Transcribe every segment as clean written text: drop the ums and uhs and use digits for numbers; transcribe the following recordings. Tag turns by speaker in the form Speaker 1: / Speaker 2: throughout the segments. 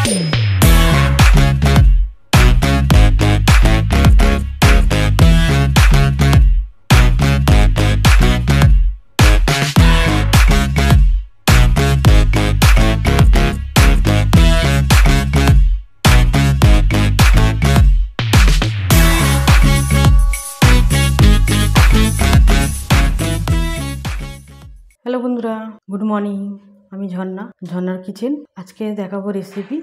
Speaker 1: Hello बंधुरा good morning आमी झर्ना झर्नार किचेन आज के देखाबो रेसिपि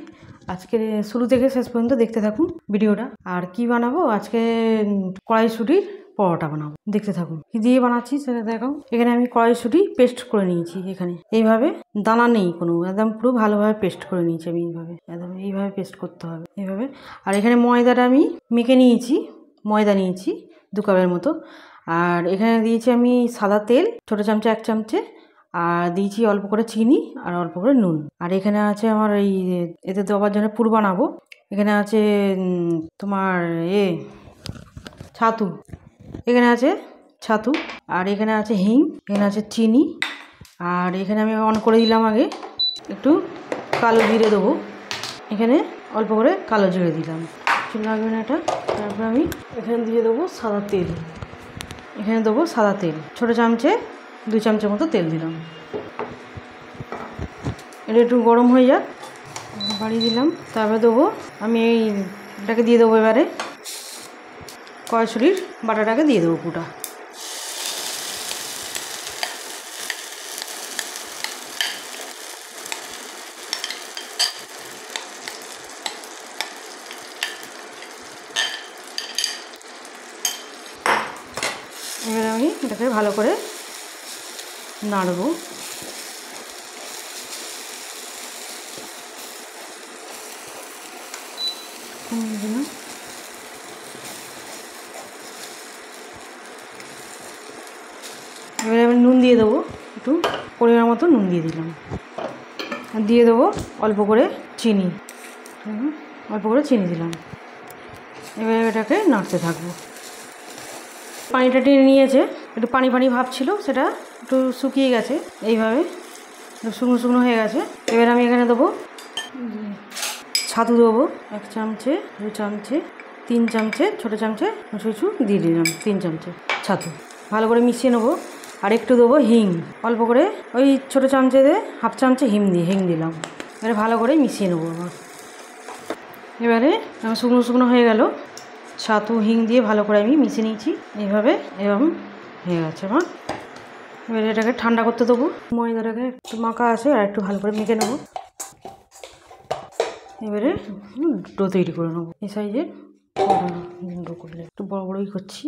Speaker 1: आज के शुरू থেকে শেষ পর্যন্ত দেখতে থাকুন ভিডিওটা। আর কি বানাবো আজকে কড়াইশুঁটির পরোটা বানাবো, দেখতে থাকুন। কি দিয়ে বানাচ্ছি সেটা দেখাও। এখানে আমি কড়াইশুঁটি পেস্ট করে নিয়েছি, এখানে এইভাবে দানা নেই কোনো, একদম পুরো ভালোভাবে পেস্ট করে নিয়েছি আমি এইভাবে, একদম এইভাবে পেস্ট করতে হবে এইভাবে। আর এখানে ময়দাটা আমি মেখে নিয়েছি, ময়দা নিয়েছি 2 কাপের মতো। আর এখানে দিয়েছি আমি সাদা তেল ছোটো চামচে 1 চামচে, আর দিয়েছি অল্প করে চিনি আর অল্প করে নুন। আর এখানে আছে আমার এই এতে দেওয়ার জন্য পুর বানাবো, এখানে আছে তোমার ছাতু, এখানে আছে ছাতু, আর এখানে আছে হিং, এখানে আছে চিনি। আর এখানে আমি অন করে দিলাম আগে একটু কালো জিরে দেবো, এখানে অল্প করে কালো জিরে দিলাম, লাগবে না এটা। তারপর আমি এখানে দিয়ে দেবো সাদা তেল, এখানে দেবো সাদা তেল ছোটো চামচে 2 চামচের মতো তেল দিলাম। এটা একটু গরম হয়ে যাক, বাড়িয়ে দিলাম। তারপরে দেবো আমি এটাকে দিয়ে দেবো, এবারে কড়াইশুঁটির বাটাটাকে দিয়ে দেবো পুরোটা। এবারে আমি এটাকে ভালো করে নাড়বো। এবারে আমি নুন দিয়ে দেবো, একটু পরিমাণ মতো নুন দিয়ে দিলাম, আর দিয়ে দেবো অল্প করে চিনি, অল্প করে চিনি দিলাম। এবারে এটাকে নাড়তে থাকবো। পানিটা টেনে নিয়েছে, একটু পানি পানি ভাব ছিল, সেটা একটু শুকিয়ে গেছে, এইভাবে শুকনো শুকনো হয়ে গেছে। এবার আমি এখানে দেবো ছাতু দেবো 1 চামচে 2 চামচে 3 চামচে ছোটো চামচে কিছু দিয়ে দিলাম, 3 চামচে ছাতু ভালো করে মিশিয়ে নেবো। আর একটু দেবো হিং, অল্প করে ওই ছোটো চামচে দিয়ে 1/2 চামচে হিং দিলাম। এবারে ভালো করে মিশিয়ে নেবো আবার। এবারে আমার শুকনো শুকনো হয়ে গেল, ছাতু হিং দিয়ে ভালো করে আমি মিশিয়ে নিয়েছি এইভাবে, এরকম হয়ে গেছে আমার। এবারে এটাকে ঠান্ডা করতে দেবো, ময়দাটাকে একটু মাখা আছে আর একটু ভালো করে মেখে নেবো। এবারে ডো তৈরি করে নেবো, এই সাইজের ডো করলে একটু বড় বড়ই করছি।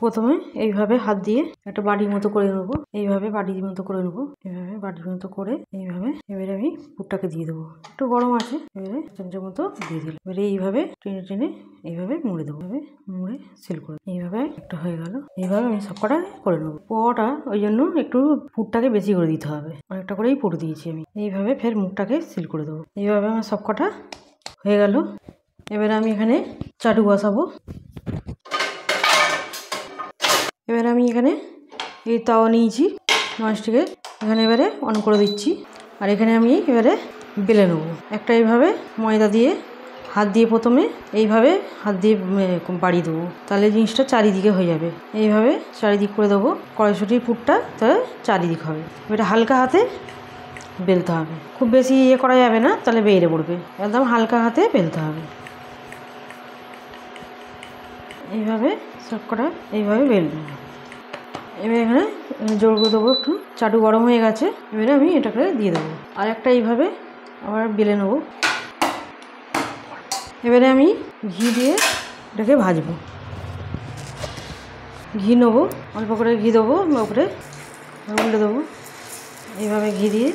Speaker 1: প্রথমে এইভাবে হাত দিয়ে একটা বাটির মতো করে নেবো, এইভাবে বাটির মতো করে নেবো, এইভাবে বাটির মতো করে এইভাবে। এবারে আমি পুরটাকে দিয়ে দেবো, একটু গরম আছে, এবারে চামচের মতো দিয়ে দিলাম। এবারে এইভাবে টেনে টেনে এইভাবে মুড়ে দেবো, এইভাবে মুড়ে সিল করে এইভাবে একটা হয়ে গেল। এইভাবে আমি সব কটা করে নেবো। পোয়াটা ওই জন্য একটু পুরটাকে বেশি করে দিতে হবে, অনেকটা করেই পুর দিয়েছি আমি। এইভাবে ফের মুখটাকে সিল করে দেবো। এইভাবে আমার সব কটা হয়ে গেল। এবারে আমি এখানে চাটু বসাবো। এবারে আমি এখানে এই তাওয়া নিয়েছি ননস্টিকের, এখানে এবারে অন করে দিচ্ছি। আর এখানে আমি এবারে বেলে নেবো একটা, এইভাবে ময়দা দিয়ে হাত দিয়ে প্রথমে এইভাবে হাত দিয়ে বাড়িয়ে দেবো, তাহলে জিনিসটা চারিদিকে হয়ে যাবে। এইভাবে চারিদিক করে দেবো, কড়াইশুঁটির পুরটা তাহলে চারিদিক হবে। এটা হালকা হাতে বেলতে হবে, খুব বেশি করা যাবে না, তাহলে বেড়ে পড়বে। একদম হালকা হাতে বেলতে হবে। এইভাবে সব কটা এইভাবে বেলবো। এবারে এখানে জোর করে দেবো একটু, চাটু গরম হয়ে গেছে, এবারে আমি এটাকে দিয়ে দেবো। আর একটা এইভাবে আবার বেলে নেবো। এবারে আমি ঘি দিয়ে এটাকে ভাজবো। ঘি নেবো, অল্প করে ঘি দেবো, ওপরে উল্টে দেবো, এইভাবে ঘি দিয়ে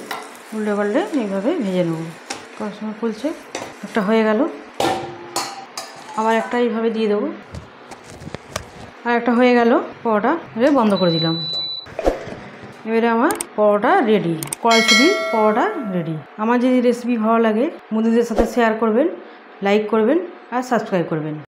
Speaker 1: উল্টে পাল্টে এইভাবে ভেজে নেবো। কত সময় ফুলছে, একটা হয়ে গেল, আবার একটা এইভাবে দিয়ে দেবো, আর একটা হয়ে গেল। পরোটা এবারে বন্ধ করে দিলাম। এবারে আমার পরোটা রেডি, কড়াইশুঁটির পরোটা রেডি। আমার যদি রেসিপি ভালো লাগে বন্ধুদের সাথে শেয়ার করবেন, লাইক করবেন আর সাবস্ক্রাইব করবেন।